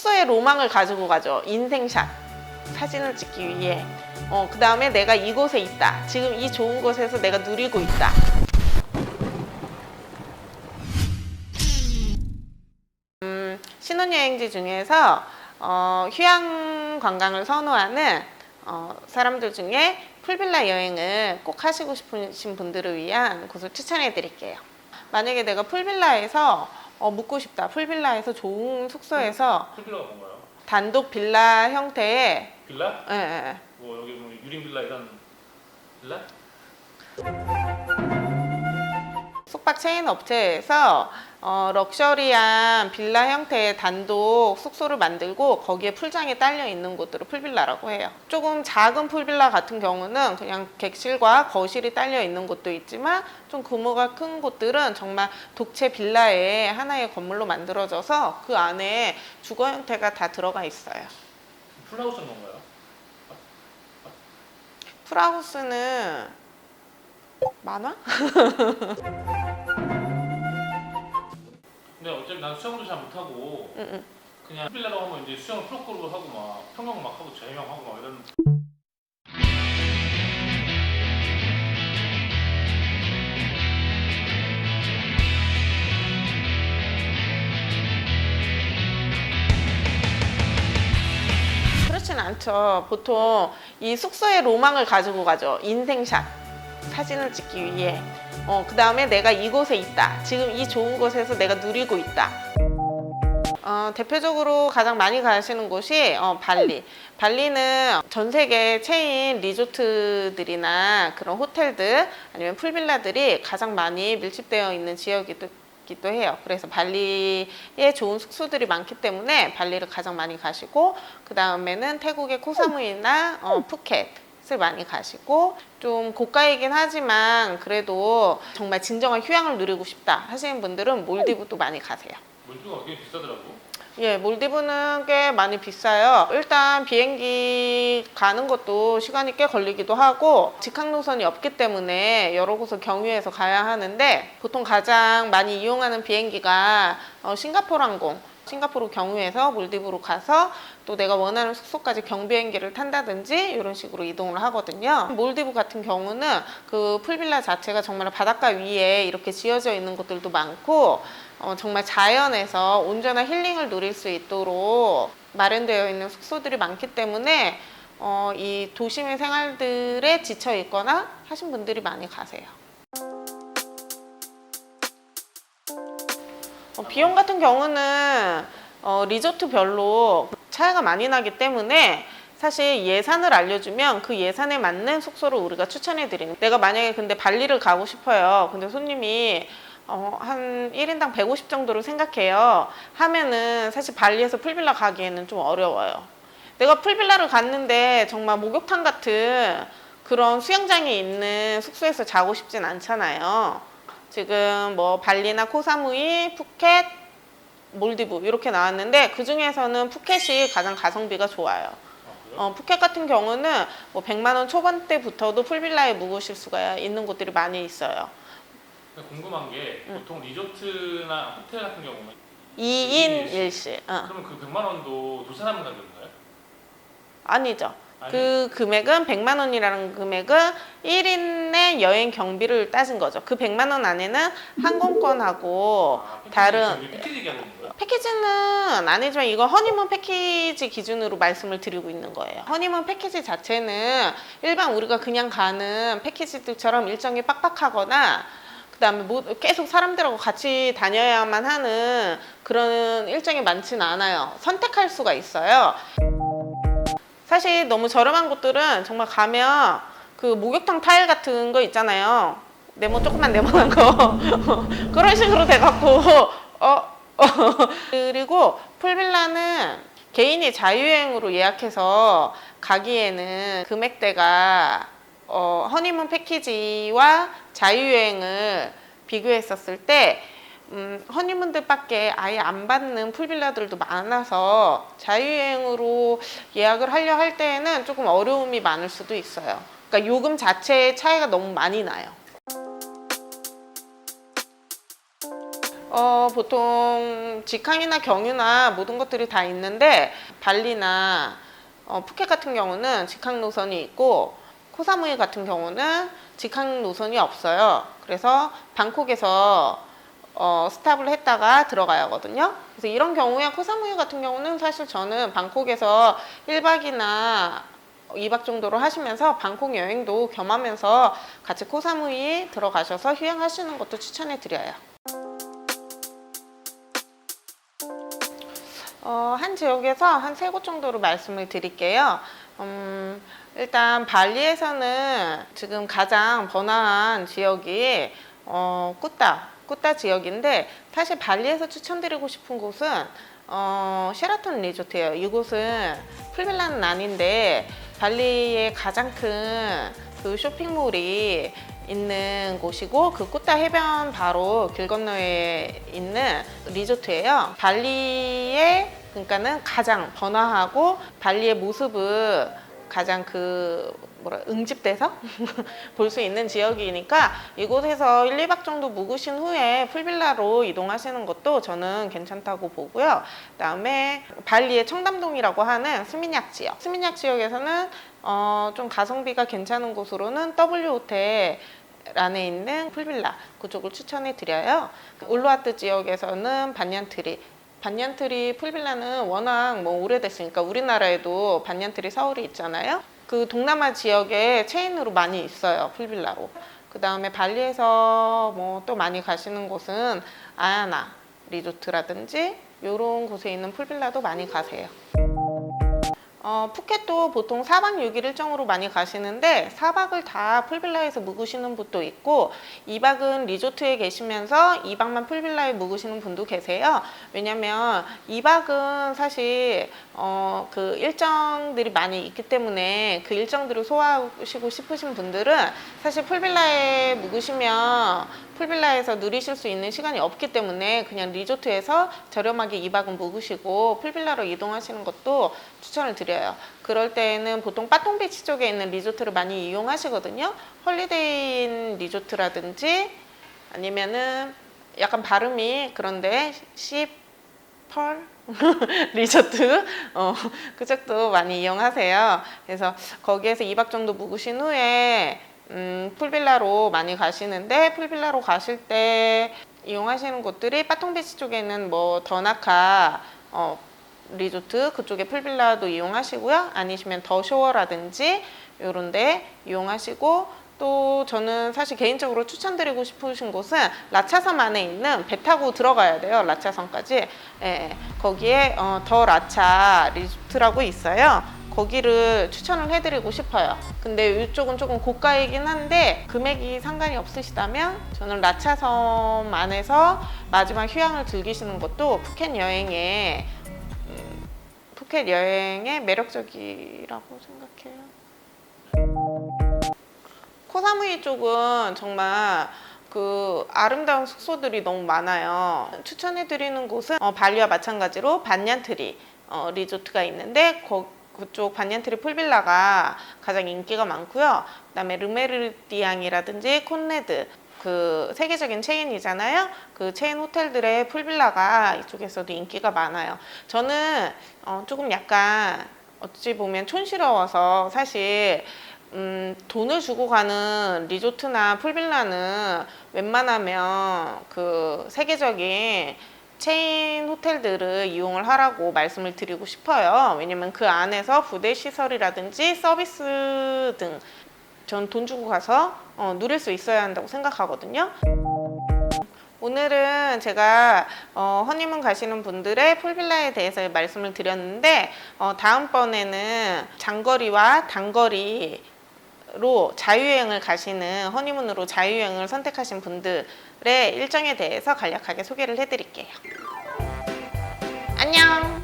숙소의 로망을 가지고 가죠. 인생샷 사진을 찍기 위해. 그 다음에 내가 이곳에 있다. 지금 이 좋은 곳에서 내가 누리고 있다. 신혼여행지 중에서 휴양 관광을 선호하는 사람들 중에 풀빌라 여행을 꼭 하시고 싶으신 분들을 위한 곳을 추천해 드릴게요. 만약에 내가 풀빌라에서 묵고 싶다. 풀빌라에서 좋은 숙소에서 풀빌라가 뭔가요? 단독 빌라 형태의 빌라? 예. 뭐 여기 뭐 유림 빌라 이런 빌라? 숙박 체인 업체에서 럭셔리한 빌라 형태의 단독 숙소를 만들고 거기에 풀장이 딸려 있는 곳들을 풀빌라라고 해요. 조금 작은 풀빌라 같은 경우는 그냥 객실과 거실이 딸려 있는 곳도 있지만 좀 규모가 큰 곳들은 정말 독채 빌라의 하나의 건물로 만들어져서 그 안에 주거 형태가 다 들어가 있어요. 풀하우스는 뭔가요? 풀하우스는 만화? 근데 어차피 난 수영도 잘 못하고 그냥 풀빌라로 하면 이제 수영을 프로코로 하고 막 평영 막 하고 재명하고 막 이런. 그렇진 않죠. 보통 이 숙소의 로망을 가지고 가죠. 인생샷 사진을 찍기 위해. 그 다음에 내가 이곳에 있다. 지금 이 좋은 곳에서 내가 누리고 있다. 대표적으로 가장 많이 가시는 곳이 발리. 발리는 전 세계 체인 리조트들이나 그런 호텔들 아니면 풀빌라들이 가장 많이 밀집되어 있는 지역이기도 해요. 그래서 발리에 좋은 숙소들이 많기 때문에 발리를 가장 많이 가시고, 그 다음에는 태국의 코사무이나 푸켓을 많이 가시고, 좀 고가이긴 하지만 그래도 정말 진정한 휴양을 누리고 싶다 하시는 분들은 몰디브도 많이 가세요. 몰디브가 꽤 비싸더라고. 예, 몰디브는 꽤 많이 비싸요. 일단 비행기 가는 것도 시간이 꽤 걸리기도 하고 직항 노선이 없기 때문에 여러 곳을 경유해서 가야 하는데, 보통 가장 많이 이용하는 비행기가 싱가포르 항공, 싱가포르 경유해서 몰디브로 가서 또 내가 원하는 숙소까지 경비행기를 탄다든지 이런 식으로 이동을 하거든요. 몰디브 같은 경우는 그 풀빌라 자체가 정말 바닷가 위에 이렇게 지어져 있는 곳들도 많고 정말 자연에서 온전한 힐링을 누릴 수 있도록 마련되어 있는 숙소들이 많기 때문에 이 도심의 생활들에 지쳐 있거나 하신 분들이 많이 가세요. 비용 같은 경우는 리조트별로 차이가 많이 나기 때문에 사실 예산을 알려주면 그 예산에 맞는 숙소를 우리가 추천해 드리는. 내가 만약에 근데 발리를 가고 싶어요. 근데 손님이 한 1인당 150 정도로 생각해요 하면은 사실 발리에서 풀빌라 가기에는 좀 어려워요. 내가 풀빌라를 갔는데 정말 목욕탕 같은 그런 수영장이 있는 숙소에서 자고 싶진 않잖아요. 지금 뭐 발리나 코사무이, 푸켓, 몰디브 이렇게 나왔는데 그 중에서는 푸켓이 가장 가성비가 좋아요. 푸켓 같은 경우는 뭐 100만 원 초반대부터도 풀빌라에 묵으실 수가 있는 곳들이 많이 있어요. 궁금한 게 보통 리조트나 호텔 같은 경우는 2인 1실. 그러면 그 100만 원도 도산하는 가격인가요? 아니죠. 그 금액은 100만 원이라는 금액은 1인의 여행 경비를 따진 거죠. 그 100만 원 안에는 항공권하고 다른 패키지 얘기하는 거예요? 패키지는 아니지만 이거 허니문 패키지 기준으로 말씀을 드리고 있는 거예요. 허니문 패키지 자체는 일반 우리가 그냥 가는 패키지들처럼 일정이 빡빡하거나 그다음에 계속 사람들하고 같이 다녀야만 하는 그런 일정이 많지는 않아요. 선택할 수가 있어요. 사실 너무 저렴한 곳들은 정말 가면 그 목욕탕 타일 같은 거 있잖아요. 조금만 네모난 거 그런 식으로 돼갖고 그리고 풀빌라는 개인이 자유여행으로 예약해서 가기에는 금액대가 허니문 패키지와 자유여행을 비교했었을 때 허니문들밖에 아예 안 받는 풀빌라들도 많아서 자유여행으로 예약을 하려 할 때에는 조금 어려움이 많을 수도 있어요. 그러니까 요금 자체의 차이가 너무 많이 나요. 보통 직항이나 경유나 모든 것들이 다 있는데 발리나 푸켓 같은 경우는 직항 노선이 있고 코사무이 같은 경우는 직항 노선이 없어요. 그래서 방콕에서 스탑을 했다가 들어가야 하거든요. 그래서 이런 경우에 코사무이 같은 경우는 사실 저는 방콕에서 1박이나 2박 정도로 하시면서 방콕 여행도 겸하면서 같이 코사무이 들어가셔서 휴양하시는 것도 추천해 드려요. 한 지역에서 한 3곳 정도로 말씀을 드릴게요. 일단 발리에서는 지금 가장 번화한 지역이 꾸따 지역인데 사실 발리에서 추천드리고 싶은 곳은 셰라톤 리조트예요. 이곳은 풀빌라는 아닌데 발리의 가장 큰 그 쇼핑몰이 있는 곳이고 그 꾸따 해변 바로 길 건너에 있는 리조트예요. 발리의 그러니까는 가장 번화하고 발리의 모습을 가장 응집돼서 볼 수 있는 지역이니까 이곳에서 1, 2박 정도 묵으신 후에 풀빌라로 이동하시는 것도 저는 괜찮다고 보고요. 그다음에 발리의 청담동이라고 하는 스미냑 지역. 스미냑 지역에서는 좀 가성비가 괜찮은 곳으로는 W 호텔 안에 있는 풀빌라 그쪽을 추천해 드려요. 울루와트 지역에서는 반얀트리 풀빌라는 워낙 오래됐으니까 우리나라에도 반얀트리 서울이 있잖아요. 그 동남아 지역에 체인으로 많이 있어요. 풀빌라로. 그 다음에 발리에서 또 많이 가시는 곳은 아야나 리조트라든지 이런 곳에 있는 풀빌라도 많이 가세요. 푸켓도 보통 4박 6일 일정으로 많이 가시는데 4박을 다 풀빌라에서 묵으시는 분도 있고 2박은 리조트에 계시면서 2박만 풀빌라에 묵으시는 분도 계세요. 왜냐면 2박은 사실 그 일정들이 많이 있기 때문에 그 일정들을 소화하시고 싶으신 분들은 사실 풀빌라에 묵으시면 풀빌라에서 누리실 수 있는 시간이 없기 때문에 그냥 리조트에서 저렴하게 2박은 묵으시고 풀빌라로 이동하시는 것도 추천을 드려요. 그럴 때는 보통 빠통비치 쪽에 있는 리조트를 많이 이용하시거든요. 홀리데이인 리조트라든지 아니면은 약간 발음이 그런데 시펄 리조트 그쪽도 많이 이용하세요. 그래서 거기에서 2박 정도 묵으신 후에 풀빌라로 많이 가시는데 풀빌라로 가실 때 이용하시는 곳들이 빠통비치 쪽에 있는 더나카 리조트 그쪽에 풀빌라도 이용하시고요. 아니시면 더 쇼어라든지 이런 데 이용하시고 또 저는 사실 개인적으로 추천드리고 싶으신 곳은 라차섬 안에 있는 배 타고 들어가야 돼요. 라차섬까지. 예, 거기에 더 라차 리조트라고 있어요. 거기를 추천을 해드리고 싶어요. 근데 이쪽은 조금 고가이긴 한데 금액이 상관이 없으시다면 저는 라차섬 안에서 마지막 휴양을 즐기시는 것도 푸켓 여행의 매력적이라고 생각해요. 코사무이 쪽은 정말 그 아름다운 숙소들이 너무 많아요. 추천해드리는 곳은 발리와 마찬가지로 반얀트리 리조트가 있는데 그쪽 반얀트리 풀빌라가 가장 인기가 많고요. 그다음에 르메르디앙이라든지 콘레드 그 세계적인 체인이잖아요. 그 체인 호텔들의 풀빌라가 이쪽에서도 인기가 많아요. 저는 조금 약간 어찌 보면 촌스러워서 사실 돈을 주고 가는 리조트나 풀빌라는 웬만하면 그 세계적인 체인 호텔들을 이용을 하라고 말씀을 드리고 싶어요. 왜냐면 그 안에서 부대 시설이라든지 서비스 등 전 돈 주고 가서 누릴 수 있어야 한다고 생각하거든요. 오늘은 제가 허니문 가시는 분들의 풀빌라에 대해서 말씀을 드렸는데 다음번에는 장거리와 단거리로 자유여행을 가시는 허니문으로 자유여행을 선택하신 분들의 일정에 대해서 간략하게 소개를 해드릴게요. 안녕!